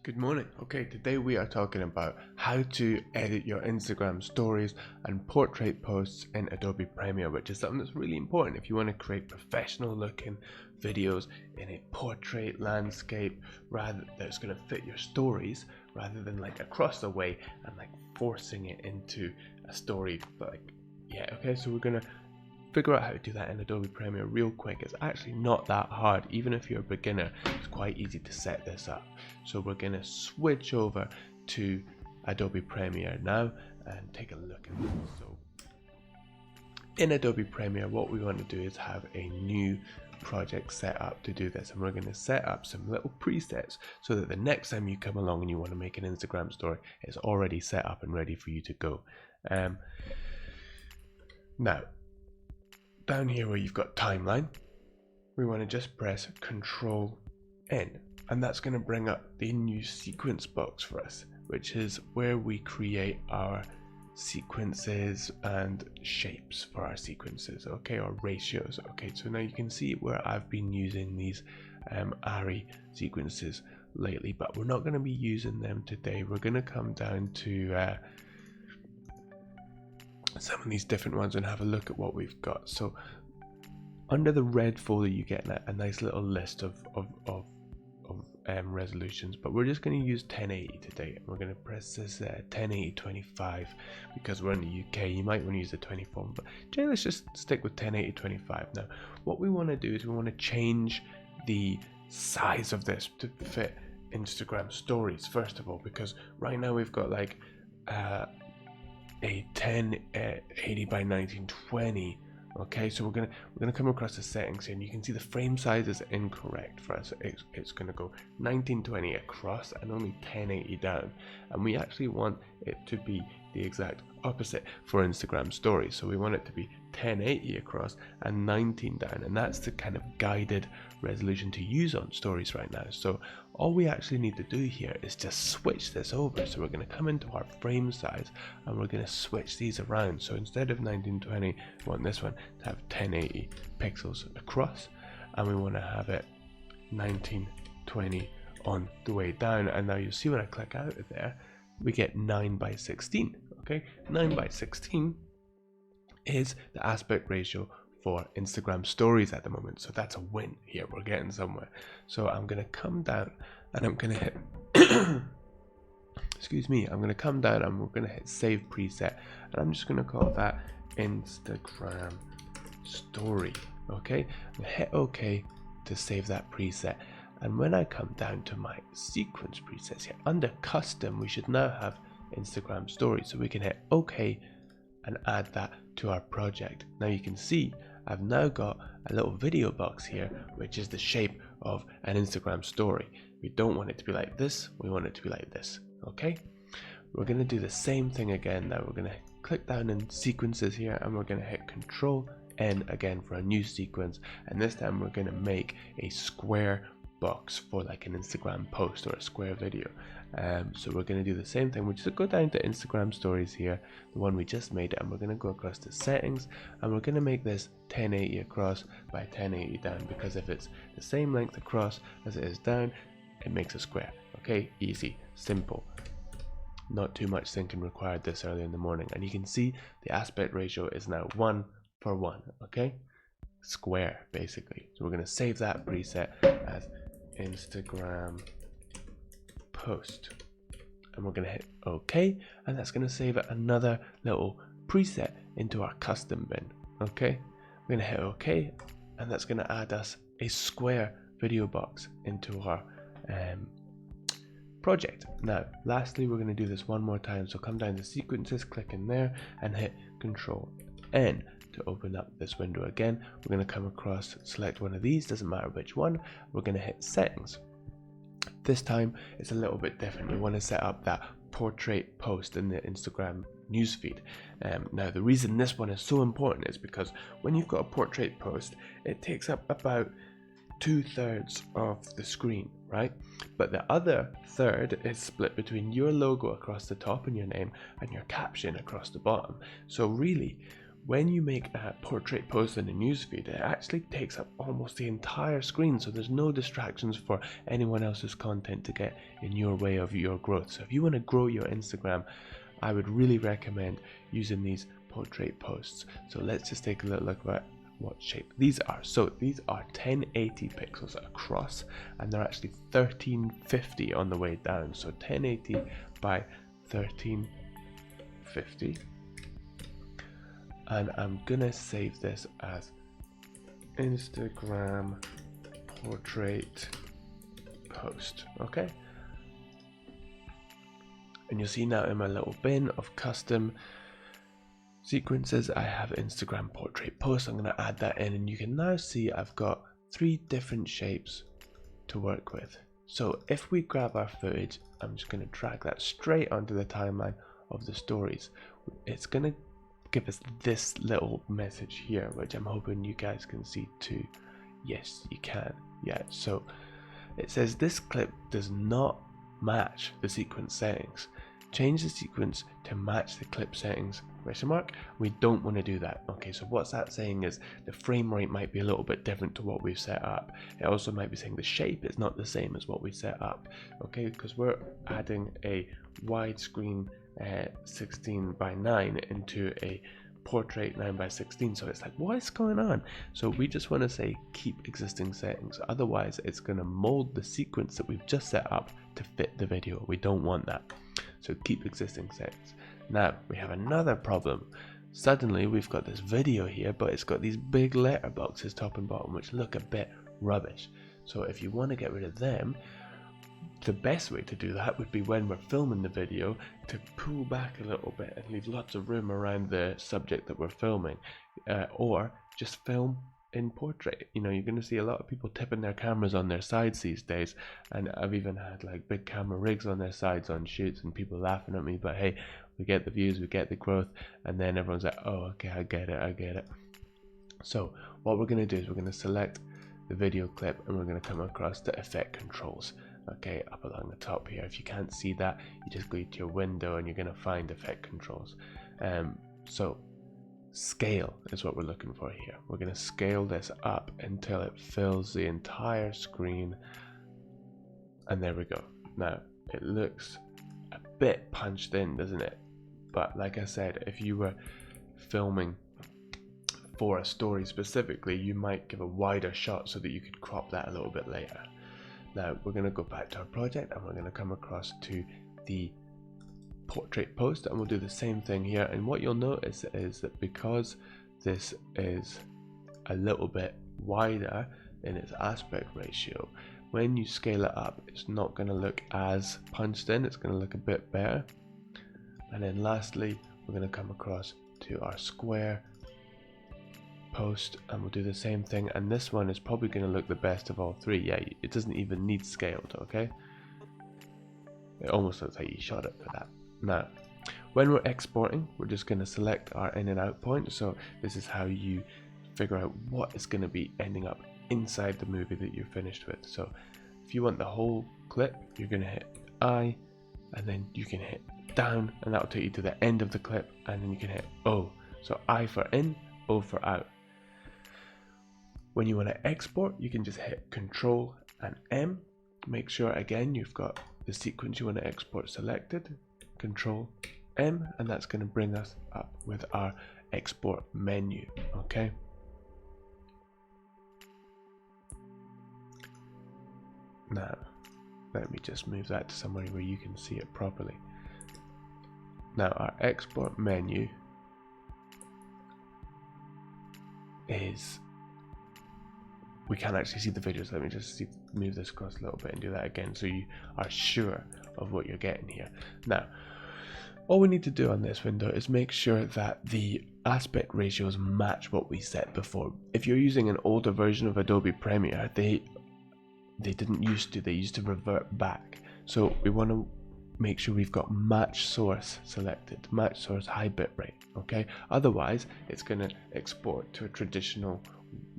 Good morning. Okay, today we are talking about how to edit your Instagram stories and portrait posts in Adobe Premiere, which is something that's really important if you want to create professional looking videos in a portrait landscape that's going to fit your stories rather than like across the way and like forcing it into a story. So we're going to figure out how to do that in Adobe Premiere real quick. It's actually not that hard. Even if you're a beginner, it's quite easy to set this up. So we're going to switch over to Adobe Premiere now and take a look at this. So in Adobe Premiere, what we want to do is have a new project set up to do this, and we're going to set up some little presets so that the next time you come along and you want to make an Instagram story, it's already set up and ready for you to go. Now down here where you've got timeline, we want to just press Control N, and that's going to bring up the new sequence box for us, which is where we create our sequences and shapes for our sequences, okay, or ratios. Okay, so now you can see where I've been using these ARI sequences lately, but we're not going to be using them today. We're going to come down to some of these different ones and have a look at what we've got. So under the red folder you get a nice little list of resolutions, but we're just going to use 1080 today. We're going to press this 1080-25 because we're in the UK. You might want to use the 24, but today let's just stick with 1080-25. Now what we want to do is we want to change the size of this to fit Instagram stories first of all, because right now we've got like a 1080 by 1920. Okay, so we're gonna come across the settings here, and you can see the frame size is incorrect for us. It's gonna go 1920 across and only 1080 down, and we actually want it to be the exact opposite for Instagram stories. So we want it to be 1080 across and 19 down, and that's the kind of guided resolution to use on stories right now. So all we actually need to do here is just switch this over. So we're going to come into our frame size and we're going to switch these around. So instead of 1920, we want this one to have 1080 pixels across, and we want to have it 1920 on the way down. And now you'll see when I click out of there, we get 9 by 16. Okay, 9 by 16 is the aspect ratio for Instagram stories at the moment. So that's a win here. We're getting somewhere. So I'm going to come down and I'm going to hit excuse me, I'm going to come down and we're going to hit save preset, and I'm just going to call that Instagram story. Okay, I'm going to hit OK to save that preset. And when I come down to my sequence presets here, under custom, we should now have Instagram stories. So we can hit OK and add that to our project. Now you can see I've now got a little video box here, which is the shape of an Instagram story. We don't want it to be like this, we want it to be like this. Okay, we're going to do the same thing again. Now we're going to click down in sequences here, and we're going to hit Control N again for a new sequence, and this time we're going to make a square box for like an Instagram post or a square video. So we're going to do the same thing. We're just go down to Instagram stories here, the one we just made, and we're going to go across to settings, and we're going to make this 1080 across by 1080 down, because if it's the same length across as it is down, it makes a square. Okay, easy, simple, not too much thinking required this early in the morning. And you can see the aspect ratio is now 1:1. Okay, square basically. So we're going to save that preset as Instagram post, and we're going to hit OK, and that's going to save it another little preset into our custom bin. Okay, we're going to hit OK, and that's going to add us a square video box into our project. Now lastly, we're going to do this one more time. So come down to sequences, click in there and hit Control N to open up this window again. We're going to come across, select one of these, doesn't matter which one. We're going to hit settings. This time it's a little bit different. We want to set up that portrait post in the Instagram newsfeed. Now the reason this one is so important is because when you've got a portrait post, it takes up about 2/3 of the screen, right? But the other third is split between your logo across the top and your name and your caption across the bottom. So really when you make a portrait post in a newsfeed, it actually takes up almost the entire screen, so there's no distractions for anyone else's content to get in your way of your growth. So if you want to grow your Instagram, I would really recommend using these portrait posts. So let's just take a little look at what shape these are. So these are 1080 pixels across, and they're actually 1350 on the way down. So 1080 by 1350. And I'm gonna save this as Instagram portrait post. Okay, and you'll see now in my little bin of custom sequences I have Instagram portrait post. I'm going to add that in, and you can now see I've got 3 different shapes to work with. So if we grab our footage, I'm just going to drag that straight onto the timeline of the stories. It's going to give us this little message here, which I'm hoping you guys can see too. Yes, you can. Yeah, so it says this clip does not match the sequence settings. Change the sequence to match the clip settings, ? We don't want to do that. Okay, so what's that saying is the frame rate might be a little bit different to what we've set up. It also might be saying the shape is not the same as what we set up. Okay, because we're adding a widescreen 16:9 into a portrait 9:16, so it's like, what is going on? So we just want to say keep existing settings, otherwise it's going to mold the sequence that we've just set up to fit the video. We don't want that, so keep existing settings. Now we have another problem. Suddenly we've got this video here, but it's got these big letterboxes top and bottom which look a bit rubbish. So if you want to get rid of them, the best way to do that would be when we're filming the video to pull back a little bit and leave lots of room around the subject that we're filming, or just film in portrait. You know, you're going to see a lot of people tipping their cameras on their sides these days, and I've even had like big camera rigs on their sides on shoots and people laughing at me, but hey, we get the views, we get the growth, and then everyone's like, oh okay, I get it. So what we're going to do is we're going to select the video clip and we're going to come across the effect controls. Okay, up along the top here. If you can't see that, you just go to your window and you're going to find effect controls. So scale is what we're looking for here. We're going to scale this up until it fills the entire screen, and there we go. Now it looks a bit punched in, doesn't it? But like I said, if you were filming for a story specifically, you might give a wider shot so that you could crop that a little bit later. Now we're going to go back to our project and we're going to come across to the portrait post, and we'll do the same thing here. And what you'll notice is that because this is a little bit wider in its aspect ratio, when you scale it up, it's not going to look as punched in, it's going to look a bit better. And then lastly, we're going to come across to our square post and we'll do the same thing, and this one is probably going to look the best of all 3. Yeah, it doesn't even need scaled. Okay, it almost looks like you shot it for that. Now when we're exporting, we're just going to select our in and out point. So this is how you figure out what is going to be ending up inside the movie that you're finished with. So if you want the whole clip, you're going to hit I, and then you can hit down and that'll take you to the end of the clip, and then you can hit O. So I for in, O for out. When you want to export, you can just hit Control and M. Make sure again you've got the sequence you want to export selected. Control M, and that's going to bring us up with our export menu. Okay. Now let me just move that to somewhere where you can see it properly. Now our export menu is, we can't actually see the videos. Let me just move this across a little bit and do that again so you are sure of what you're getting here. Now all we need to do on this window is make sure that the aspect ratios match what we set before. If you're using an older version of Adobe Premiere, they used to revert back. So we want to make sure we've got match source selected, match source high bitrate. Okay, otherwise it's going to export to a traditional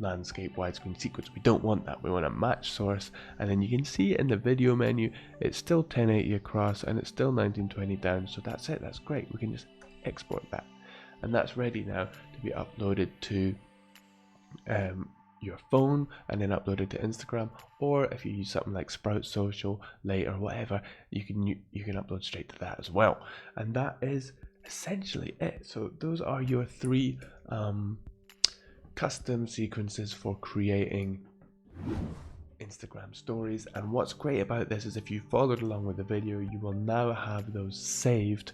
landscape widescreen sequence. We don't want that. We want a match source, and then you can see in the video menu it's still 1080 across and it's still 1920 down. So that's it, that's great. We can just export that, and that's ready now to be uploaded to your phone and then uploaded to Instagram, or if you use something like Sprout Social, Late, or whatever, you can upload straight to that as well. And that is essentially it. So those are your 3 custom sequences for creating Instagram stories. And what's great about this is if you followed along with the video, you will now have those saved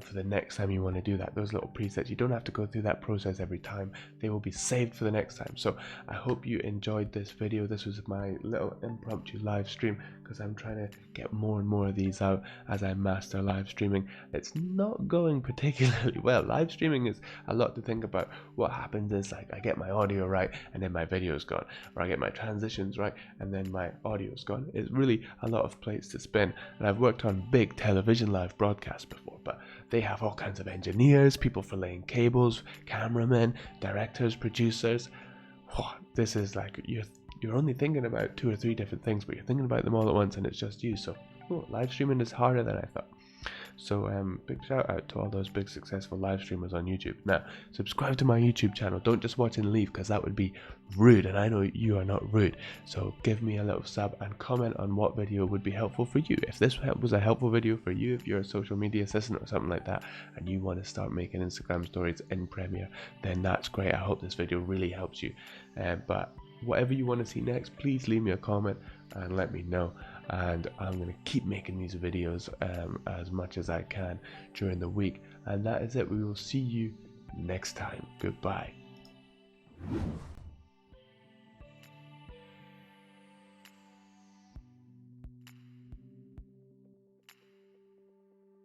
for the next time you want to do that. Those little presets, you don't have to go through that process every time. They will be saved for the next time. So I hope you enjoyed this video. This was my little impromptu live stream, because I'm trying to get more and more of these out as I master live streaming. It's not going particularly well. Live streaming is a lot to think about. What happens is, like, I get my audio right and then my video is gone, or I get my transitions right and then my audio is gone. It's really a lot of plates to spin. And I've worked on big television live broadcasts before, but they have all kinds of engineers, people for laying cables, cameramen, directors, producers. This is like, you're only thinking about 2 or 3 different things, but you're thinking about them all at once, and it's just you. So live streaming is harder than I thought. So big shout out to all those big successful live streamers on YouTube. Now, subscribe to my YouTube channel. Don't just watch and leave, because that would be rude, and I know you are not rude. So give me a little sub and comment on what video would be helpful for you. If this was a helpful video for you, if you're a social media assistant or something like that, and you want to start making Instagram stories in Premiere, then that's great. I hope this video really helps you. But whatever you want to see next, please leave me a comment and let me know, and I'm going to keep making these videos as much as I can during the week. And that is it. We will see you next time. Goodbye.